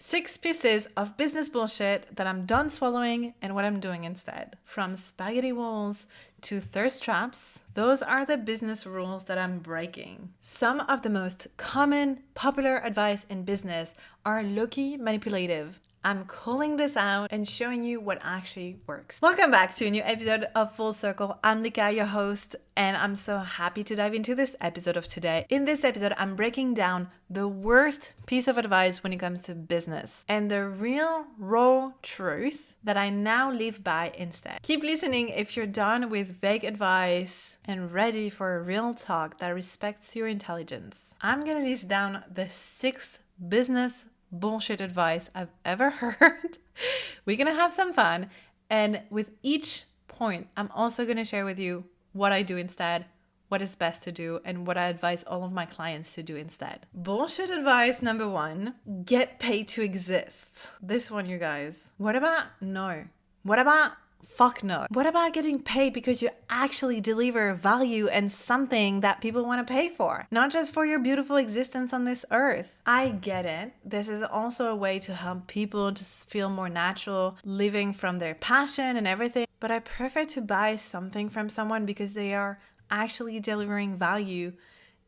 6 pieces of business bullshit that I'm done swallowing and what I'm doing instead. From spaghetti walls to thirst traps, those are the business rules that I'm breaking. Some of the most common, popular advice in business are low-key manipulative. I'm calling this out and showing you what actually works. Welcome back to a new episode of Full Circle. I'm Lika, your host, and I'm so happy to dive into this episode of today. In this episode, I'm breaking down the worst piece of advice when it comes to business and the real, raw truth that I now live by instead. Keep listening if you're done with vague advice and ready for a real talk that respects your intelligence. I'm gonna list down the 6 business bullshit advice I've ever heard. We're gonna have some fun, and with each point I'm also gonna share with you what I do instead, what is best to do, and what I advise all of my clients to do instead. Bullshit advice number 1: get paid to exist. This one, you guys. What about no? What about fuck no? What about getting paid because you actually deliver value and something that people want to pay for? Not just for your beautiful existence on this earth. I get it. This is also a way to help people to feel more natural, living from their passion and everything. But I prefer to buy something from someone because they are actually delivering value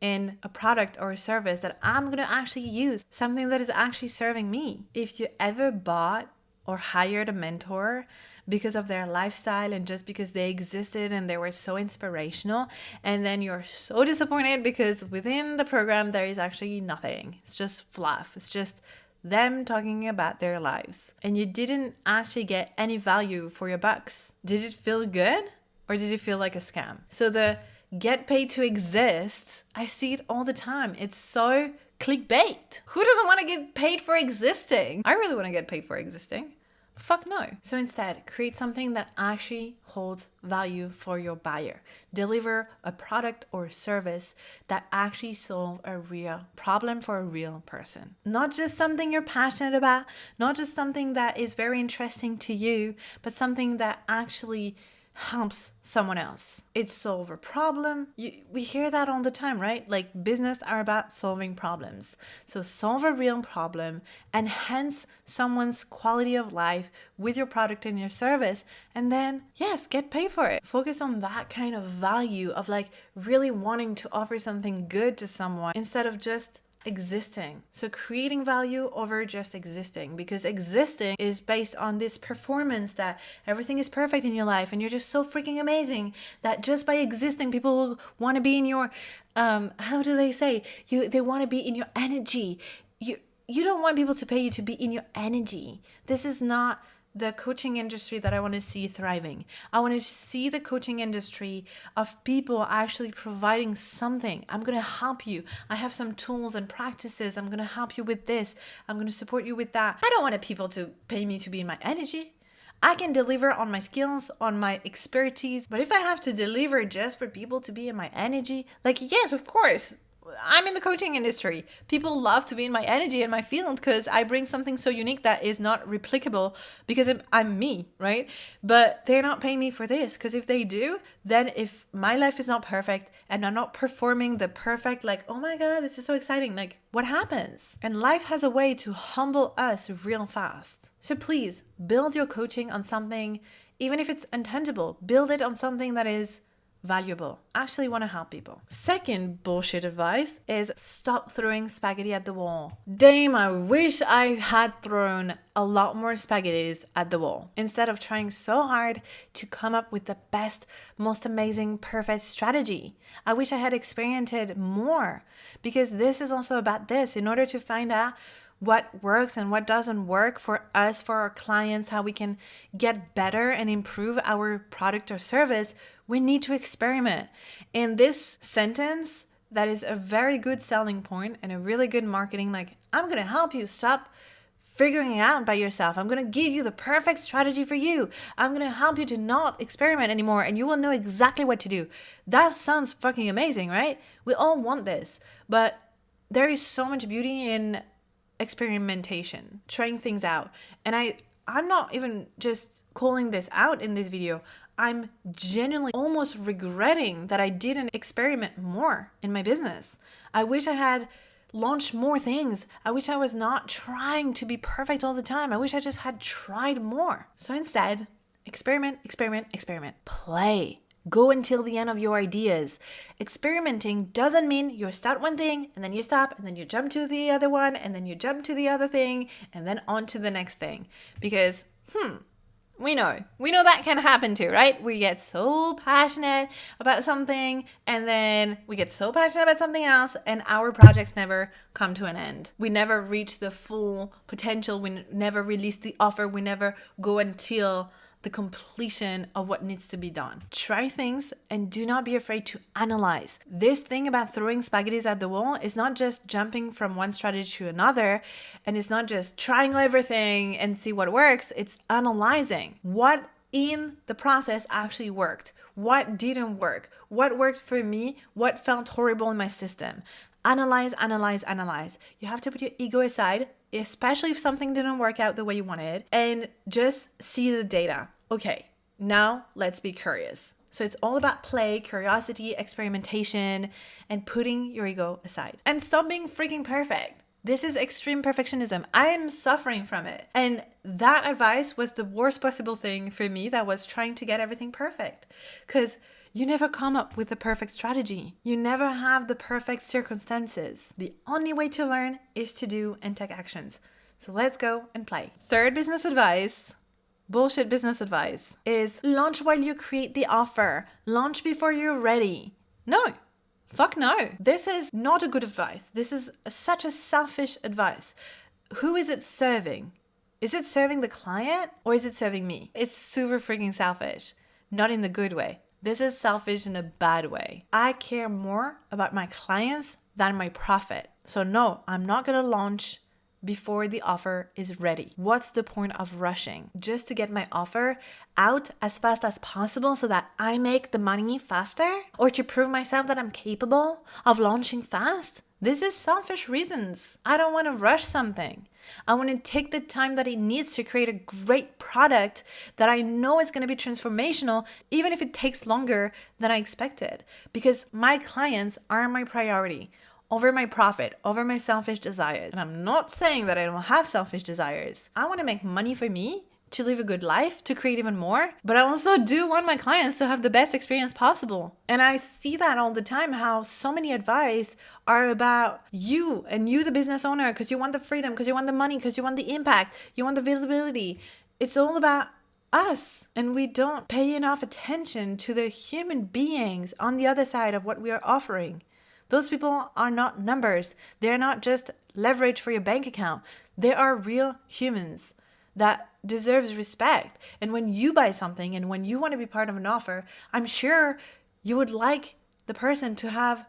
in a product or a service that I'm going to actually use, something that is actually serving me. If you ever bought or hired a mentor because of their lifestyle and just because they existed and they were so inspirational, and then you're so disappointed because within the program there is actually nothing. It's just fluff. It's just them talking about their lives, and you didn't actually get any value for your bucks. Did it feel good or did it feel like a scam? So the get paid to exist, I see it all the time. It's so clickbait. Who doesn't want to get paid for existing? I really want to get paid for existing. Fuck no. So instead, create something that actually holds value for your buyer. Deliver a product or service that actually solve a real problem for a real person. Not just something you're passionate about, not just something that is very interesting to you, but something that actually helps someone else. It solves a problem. We hear that all the time, right? Like business are about solving problems. So solve a real problem, enhance someone's quality of life with your product and your service, and then yes, get paid for it. Focus on that kind of value of like really wanting to offer something good to someone instead of just existing. So creating value over just existing, because existing is based on this performance that everything is perfect in your life and you're just so freaking amazing that just by existing people will want to be in your how do they say, they want to be in your energy. You don't want people to pay you to be in your energy. This is not the coaching industry that I want to see thriving. I want to see the coaching industry of people actually providing something. I'm going to help you. I have some tools and practices. I'm going to help you with this. I'm going to support you with that. I don't want people to pay me to be in my energy. I can deliver on my skills, on my expertise. But if I have to deliver just for people to be in my energy, like, yes, of course, I'm in the coaching industry. People love to be in my energy and my field because I bring something so unique that is not replicable because I'm me, right? But they're not paying me for this, because if they do, then if my life is not perfect and I'm not performing the perfect, like, oh my God, this is so exciting, like, what happens? And life has a way to humble us real fast. So please build your coaching on something, even if it's intangible, build it on something that is valuable. Actually want to help people. Second bullshit advice is stop throwing spaghetti at the wall. Damn, I wish I had thrown a lot more spaghettis at the wall instead of trying so hard to come up with the best, most amazing, perfect strategy. I wish I had experienced it more, because this is also about this. In order to find out what works and what doesn't work for us, for our clients, how we can get better and improve our product or service, we need to experiment. In this sentence, that is a very good selling point and a really good marketing, like, I'm going to help you stop figuring it out by yourself. I'm going to give you the perfect strategy for you. I'm going to help you to not experiment anymore, and you will know exactly what to do. That sounds fucking amazing, right? We all want this, but there is so much beauty in experimentation, trying things out. And I'm not even just calling this out in this video. I'm genuinely almost regretting that I didn't experiment more in my business. I wish I had launched more things. I wish I was not trying to be perfect all the time. I wish I just had tried more. So instead, experiment, experiment, experiment. Play. Go until the end of your ideas. Experimenting doesn't mean you start one thing and then you stop and then you jump to the other one and then you jump to the other thing and then on to the next thing. Because, we know that can happen too, right? We get so passionate about something and then we get so passionate about something else and our projects never come to an end. We never reach the full potential. We never release the offer. We never go until the completion of what needs to be done. Try things and do not be afraid to analyze. This thing about throwing spaghettis at the wall is not just jumping from one strategy to another, and it's not just trying everything and see what works. It's analyzing what in the process actually worked, what didn't work, what worked for me, what felt horrible in my system. Analyze, analyze, analyze. You have to put your ego aside, especially if something didn't work out the way you wanted, and just see the data. Okay, now let's be curious. So it's all about play, curiosity, experimentation, and putting your ego aside. And stop being freaking perfect. This is extreme perfectionism. I am suffering from it. And that advice was the worst possible thing for me that was trying to get everything perfect. Because you never come up with the perfect strategy. You never have the perfect circumstances. The only way to learn is to do and take actions. So let's go and play. Third bullshit business advice is launch while you create the offer. Launch before you're ready. No. Fuck no. This is not a good advice. This is such a selfish advice. Who is it serving? Is it serving the client or is it serving me? It's super freaking selfish. Not in the good way. This is selfish in a bad way. I care more about my clients than my profit. So no, I'm not going to launch before the offer is ready. What's the point of rushing? Just to get my offer out as fast as possible so that I make the money faster? Or to prove myself that I'm capable of launching fast? This is selfish reasons. I don't want to rush something. I want to take the time that it needs to create a great product that I know is going to be transformational, even if it takes longer than I expected. Because my clients are my priority over my profit, over my selfish desires. And I'm not saying that I don't have selfish desires. I want to make money for me, to live a good life, to create even more. But I also do want my clients to have the best experience possible. And I see that all the time, how so many advice are about you and you, the business owner, because you want the freedom, because you want the money, because you want the impact, you want the visibility. It's all about us. And we don't pay enough attention to the human beings on the other side of what we are offering. Those people are not numbers. They're not just leverage for your bank account. They are real humans that deserves respect. And when you buy something and when you want to be part of an offer, I'm sure you would like the person to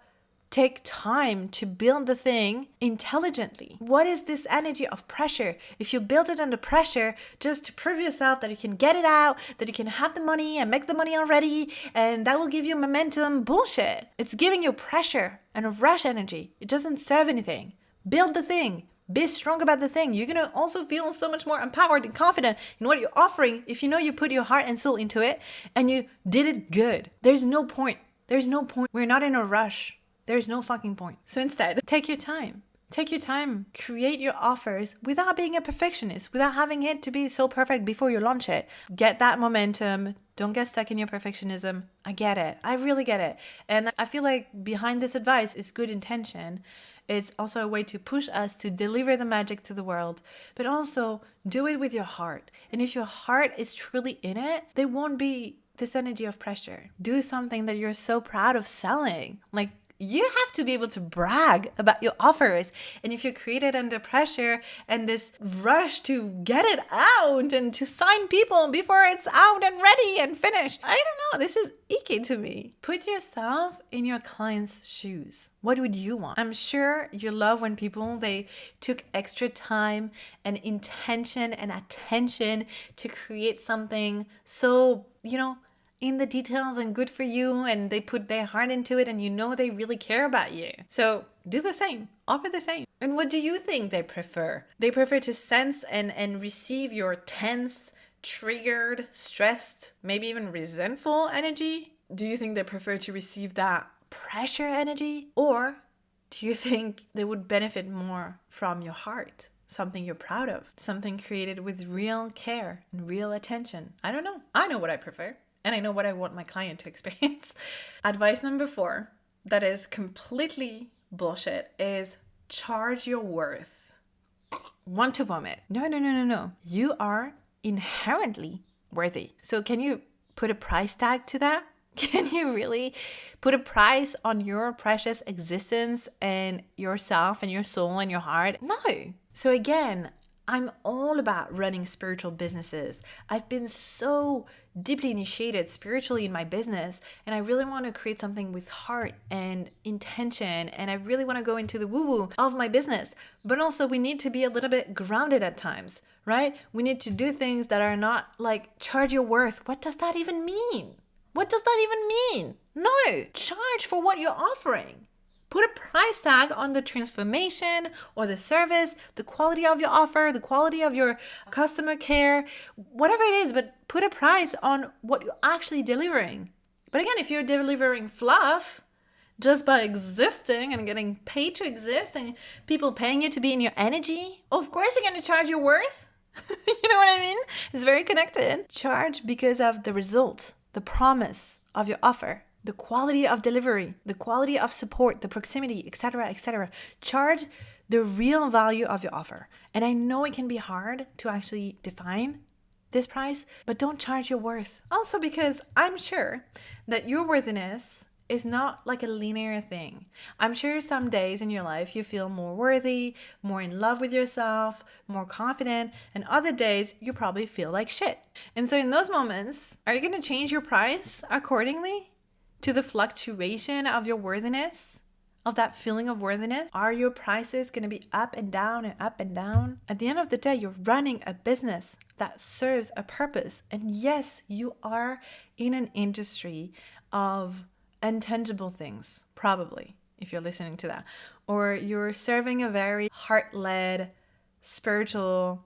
take time to build the thing intelligently. What is this energy of pressure? If you build it under pressure just to prove yourself that you can get it out, that you can have the money and make the money already, and that will give you momentum, bullshit. It's giving you pressure and a rush energy. It doesn't serve anything. Build the thing. Be strong about the thing. You're going to also feel so much more empowered and confident in what you're offering if you know you put your heart and soul into it and you did it good. There's no point. We're not in a rush. There's no fucking point. So instead, take your time. Create your offers without being a perfectionist, without having it to be so perfect before you launch it. Get that momentum. Don't get stuck in your perfectionism. I get it. I really get it. And I feel like behind this advice is good intention. It's also a way to push us to deliver the magic to the world, but also do it with your heart. And if your heart is truly in it, there won't be this energy of pressure. Do something that you're so proud of selling. Like, you have to be able to brag about your offers. And if you create it under pressure and this rush to get it out and to sign people before it's out and ready and finished, I don't know, this is icky to me. Put yourself in your client's shoes. What would you want? I'm sure you love when people, they took extra time and intention and attention to create something so, in the details and good for you, and they put their heart into it, and they really care about you. So do the same, offer the same. And what do you think they prefer? They prefer to sense and receive your tense, triggered, stressed, maybe even resentful energy? Do you think they prefer to receive that pressure energy? Or Do you think they would benefit more from your heart? Something you're proud of, something created with real care and real attention. I don't know. I know what I prefer, and I know what I want my client to experience. Advice number 4, that is completely bullshit, is charge your worth. Want to vomit. No. You are inherently worthy. So can you put a price tag to that? Can you really put a price on your precious existence and yourself and your soul and your heart? No. So again, I'm all about running spiritual businesses. I've been so deeply initiated spiritually in my business, and I really want to create something with heart and intention, and I really want to go into the woo-woo of my business. But also we need to be a little bit grounded at times, right? We need to do things that are not like charge your worth. What does that even mean? What does that even mean? No, charge for what you're offering. Put a price tag on the transformation or the service, the quality of your offer, the quality of your customer care, whatever it is, but put a price on what you're actually delivering. But again, if you're delivering fluff just by existing and getting paid to exist and people paying you to be in your energy, of course you're going to charge your worth. You know what I mean? It's very connected. Charge because of the result, the promise of your offer, the quality of delivery, the quality of support, the proximity, etc., etc. Charge the real value of your offer. And I know it can be hard to actually define this price, but don't charge your worth. Also because I'm sure that your worthiness is not like a linear thing. I'm sure some days in your life you feel more worthy, more in love with yourself, more confident, and other days you probably feel like shit. And so in those moments, are you going to change your price accordingly to the fluctuation of your worthiness, of that feeling of worthiness? Are your prices going to be up and down and up and down? At the end of the day, you're running a business that serves a purpose. And yes, you are in an industry of intangible things, probably, if you're listening to that. Or you're serving a very heart-led, spiritual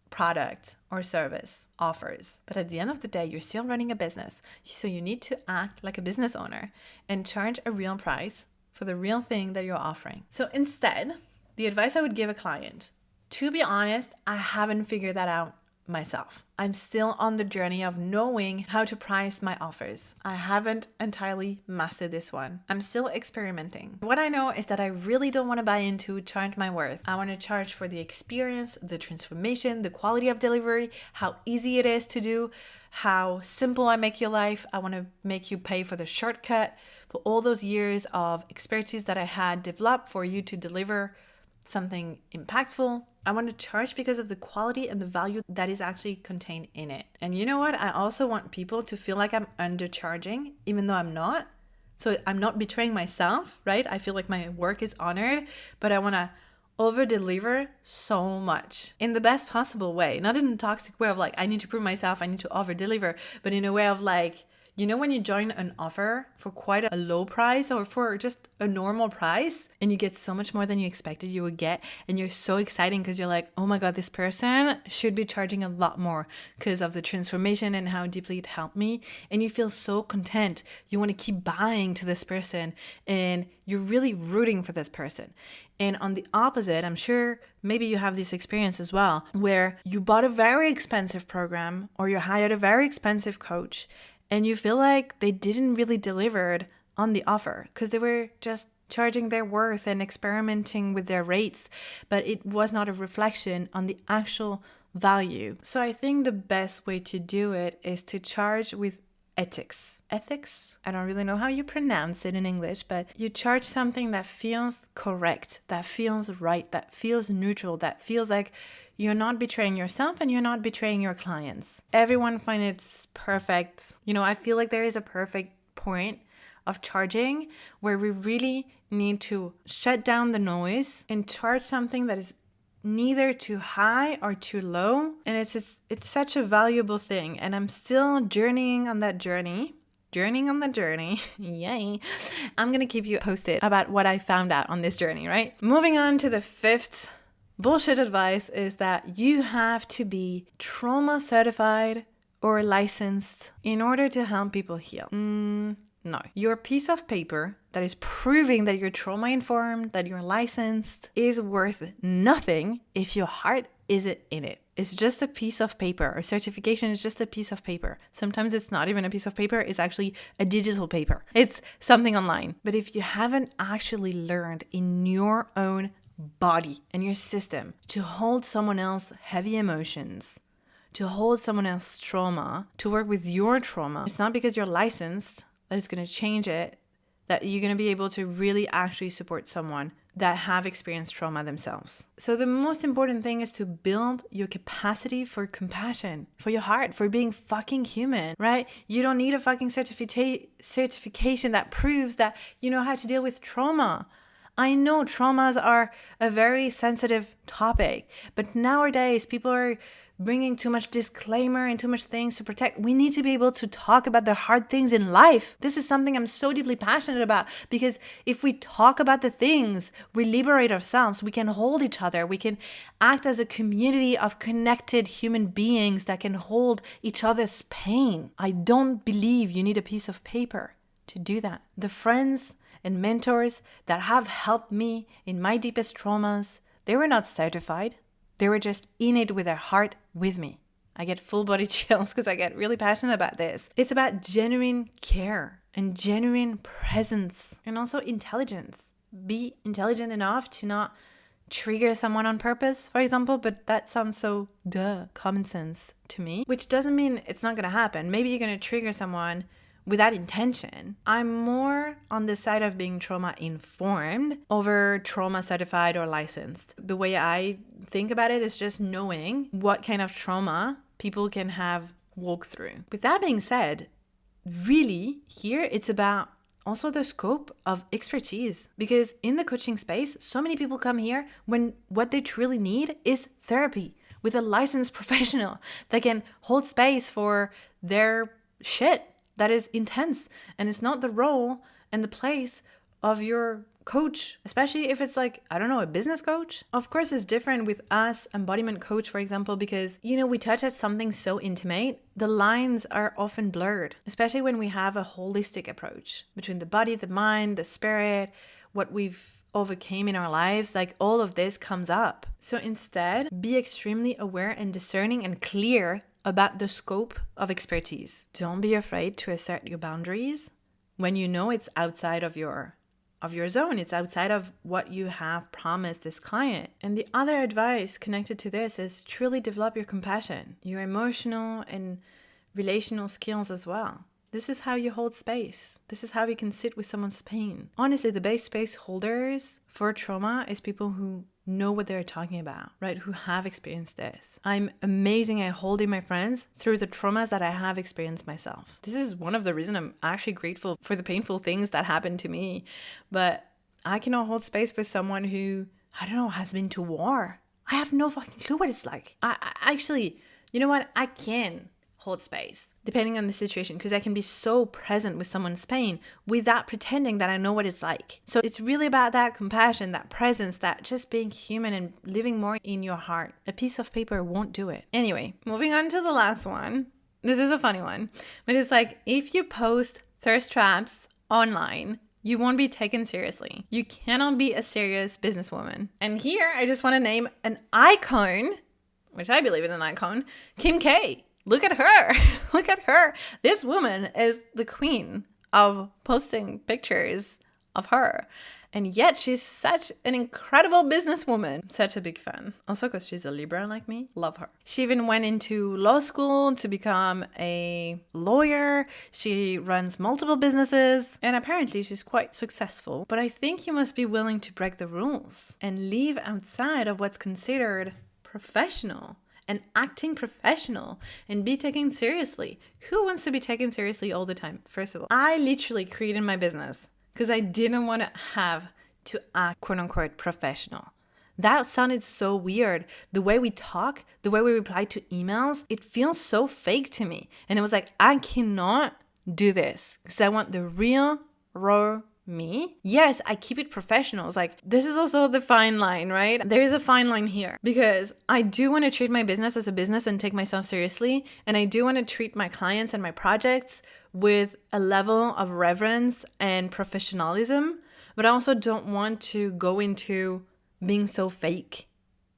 product or service offers. But at the end of the day, you're still running a business. So you need to act like a business owner and charge a real price for the real thing that you're offering. So instead, the advice I would give a client, to be honest, I haven't figured that out myself. I'm still on the journey of knowing how to price my offers. I haven't entirely mastered this one. I'm still experimenting. What I know is that I really don't want to buy into charge my worth. I want to charge for the experience, the transformation, the quality of delivery, how easy it is to do, how simple I make your life. I want to make you pay for the shortcut, for all those years of expertise that I had developed for you to deliver something impactful. I want to charge because of the quality and the value that is actually contained in it. And you know what? I also want people to feel like I'm undercharging, even though I'm not. So I'm not betraying myself, right? I feel like my work is honored, but I want to over deliver so much in the best possible way. Not in a toxic way of like, I need to prove myself, I need to over deliver, but in a way of like, you know, when you join an offer for quite a low price or for just a normal price and you get so much more than you expected you would get, and you're so excited because you're like, oh my God, this person should be charging a lot more because of the transformation and how deeply it helped me. And you feel so content. You want to keep buying to this person and you're really rooting for this person. And on the opposite, I'm sure maybe you have this experience as well, where you bought a very expensive program or you hired a very expensive coach and you feel like they didn't really deliver on the offer because they were just charging their worth and experimenting with their rates, but it was not a reflection on the actual value. So I think the best way to do it is to charge with ethics. Ethics? I don't really know how you pronounce it in English, but you charge something that feels correct, that feels right, that feels neutral, that feels like you're not betraying yourself and you're not betraying your clients. Everyone finds it perfect. You know, I feel like there is a perfect point of charging where we really need to shut down the noise and charge something that is neither too high or too low. And it's such a valuable thing. And I'm still journeying on that journey. Yay. I'm going to keep you posted about what I found out on this journey, right? Moving on to the 5th bullshit advice is that you have to be trauma certified or licensed in order to help people heal. No. Your piece of paper that is proving that you're trauma informed, that you're licensed, is worth nothing if your heart isn't in it. It's just a piece of paper. Or certification is just a piece of paper. Sometimes it's not even a piece of paper. It's actually a digital paper. It's something online. But if you haven't actually learned in your own body and your system to hold someone else's heavy emotions, to hold someone else's trauma, to work with your trauma, it's not because you're licensed that it's going to change it, that you're going to be able to really actually support someone that have experienced trauma themselves. So the most important thing is to build your capacity for compassion, for your heart, for being fucking human, right? You don't need a fucking certification that proves that you know how to deal with trauma. I know traumas are a very sensitive topic, but nowadays people are bringing too much disclaimer and too much things to protect. We need to be able to talk about the hard things in life. This is something I'm so deeply passionate about, because if we talk about the things, we liberate ourselves, we can hold each other, we can act as a community of connected human beings that can hold each other's pain. I don't believe you need a piece of paper to do that. The friends and mentors that have helped me in my deepest traumas, they were not certified. They were just in it with their heart with me. I get full body chills because I get really passionate about this. It's about genuine care and genuine presence and also intelligence. Be intelligent enough to not trigger someone on purpose, for example, but that sounds so common sense to me, which doesn't mean it's not going to happen. Maybe you're going to trigger someone without intention. I'm more on the side of being trauma informed over trauma certified or licensed. The way I think about it is just knowing what kind of trauma people can have walked through. With that being said, really here it's about also the scope of expertise, because in the coaching space, so many people come here when what they truly need is therapy with a licensed professional that can hold space for their shit that is intense, and it's not the role and the place of your coach, especially if it's like, I don't know, a business coach. Of course, it's different with us, embodiment coach, for example, because, you know, we touch at something so intimate, the lines are often blurred, especially when we have a holistic approach between the body, the mind, the spirit, what we've overcame in our lives, like all of this comes up. So instead, be extremely aware and discerning and clear about the scope of expertise. Don't be afraid to assert your boundaries when you know it's outside of your zone. It's outside of what you have promised this client. And the other advice connected to this is truly develop your compassion, your emotional and relational skills as well. This is how you hold space. This is how you can sit with someone's pain. Honestly, the best space holders for trauma is people who know what they're talking about, right? Who have experienced this. I'm amazing at holding my friends through the traumas that I have experienced myself. This is one of the reasons I'm actually grateful for the painful things that happened to me. But I cannot hold space for someone who, I don't know, has been to war. I have no fucking clue what it's like. I actually, you know what? I can hold space depending on the situation, because I can be so present with someone's pain without pretending that I know what it's like. So it's really about that compassion, that presence, that just being human and living more in your heart. A piece of paper won't do it. Anyway, moving on to the last one. This is a funny one, but it's like, if you post thirst traps online, you won't be taken seriously. You cannot be a serious businesswoman. And here I just want to name an icon, which I believe is an icon, Kim K. Look at her. Look at her. This woman is the queen of posting pictures of her. And yet she's such an incredible businesswoman. Such a big fan. Also because she's a Libra like me. Love her. She even went into law school to become a lawyer. She runs multiple businesses. And apparently she's quite successful. But I think you must be willing to break the rules and live outside of what's considered professional. And acting professional and be taken seriously. Who wants to be taken seriously all the time? First of all, I literally created my business because I didn't want to have to act quote unquote professional. That sounded so weird. The way we talk, the way we reply to emails, it feels so fake to me. And it was like, I cannot do this because I want the real, raw me. Yes, I keep it professional. It's like, this is also the fine line, right? There is a fine line here because I do want to treat my business as a business and take myself seriously. And I do want to treat my clients and my projects with a level of reverence and professionalism. But I also don't want to go into being so fake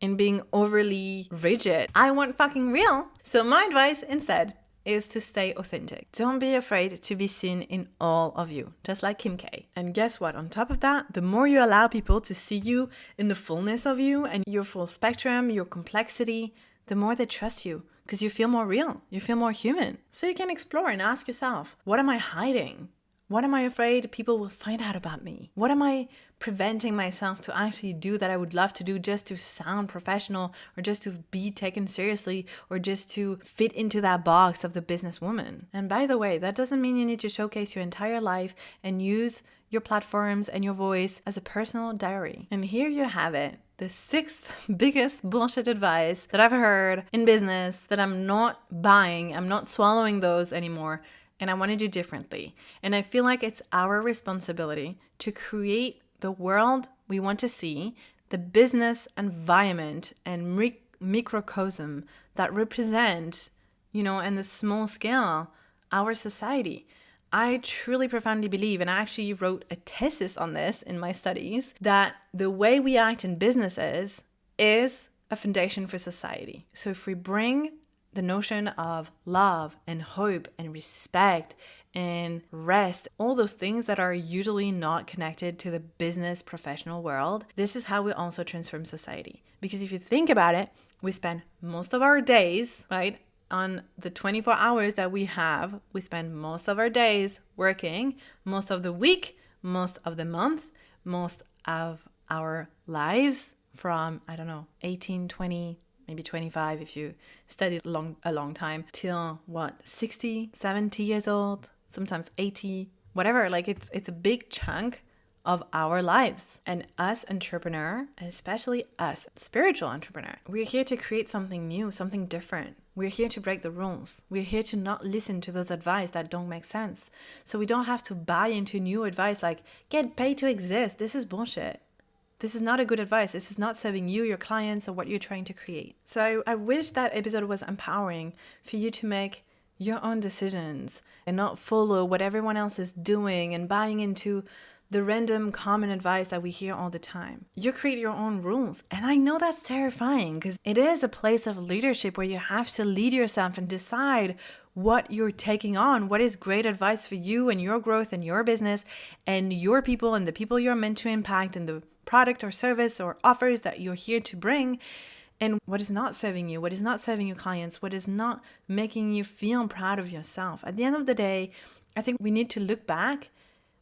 and being overly rigid. I want fucking real. So my advice instead is to stay authentic. Don't be afraid to be seen in all of you, just like Kim K. And guess what? On top of that, the more you allow people to see you in the fullness of you and your full spectrum, your complexity, the more they trust you because you feel more real, you feel more human. So you can explore and ask yourself, what am I hiding? What am I afraid people will find out about me? What am I preventing myself to actually do that I would love to do just to sound professional or just to be taken seriously or just to fit into that box of the businesswoman? And by the way, that doesn't mean you need to showcase your entire life and use your platforms and your voice as a personal diary. And here you have it. The 6th biggest bullshit advice that I've heard in business that I'm not buying, I'm not swallowing those anymore. And I want to do differently. And I feel like it's our responsibility to create the world we want to see, the business environment and microcosm that represent, in the small scale, our society. I truly profoundly believe, and I actually wrote a thesis on this in my studies, that the way we act in businesses is a foundation for society. So if we bring the notion of love and hope and respect and rest, all those things that are usually not connected to the business professional world, this is how we also transform society. Because if you think about it, we spend most of our days, right, on the 24 hours that we have, we spend most of our days working, most of the week, most of the month, most of our lives from, 18, 20, maybe 25 if you studied a long time, till 60, 70 years old, sometimes 80, whatever. Like it's a big chunk of our lives. And us entrepreneur, and especially us spiritual entrepreneur, we're here to create something new, something different. We're here to break the rules. We're here to not listen to those advice that don't make sense. So we don't have to buy into new advice like get paid to exist. This is bullshit. This is not a good advice. This is not serving you, your clients, or what you're trying to create. So I wish that episode was empowering for you to make your own decisions and not follow what everyone else is doing and buying into the random common advice that we hear all the time. You create your own rules. And I know that's terrifying because it is a place of leadership where you have to lead yourself and decide what you're taking on, what is great advice for you and your growth and your business and your people and the people you're meant to impact and the product or service or offers that you're here to bring, and what is not serving you, what is not serving your clients, what is not making you feel proud of yourself. At the end of the day, I think we need to look back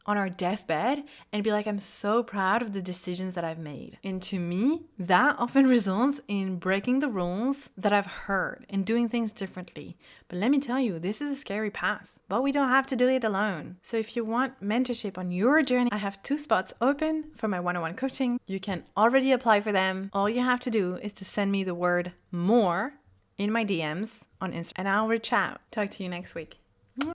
on our deathbed and be like, I'm so proud of the decisions that I've made. And to me, that often results in breaking the rules that I've heard and doing things differently. But let me tell you, this is a scary path, but we don't have to do it alone. So if you want mentorship on your journey, I have 2 spots open for my one-on-one coaching. You can already apply for them. All you have to do is to send me the word more in my DMs on Instagram and I'll reach out. Talk to you next week.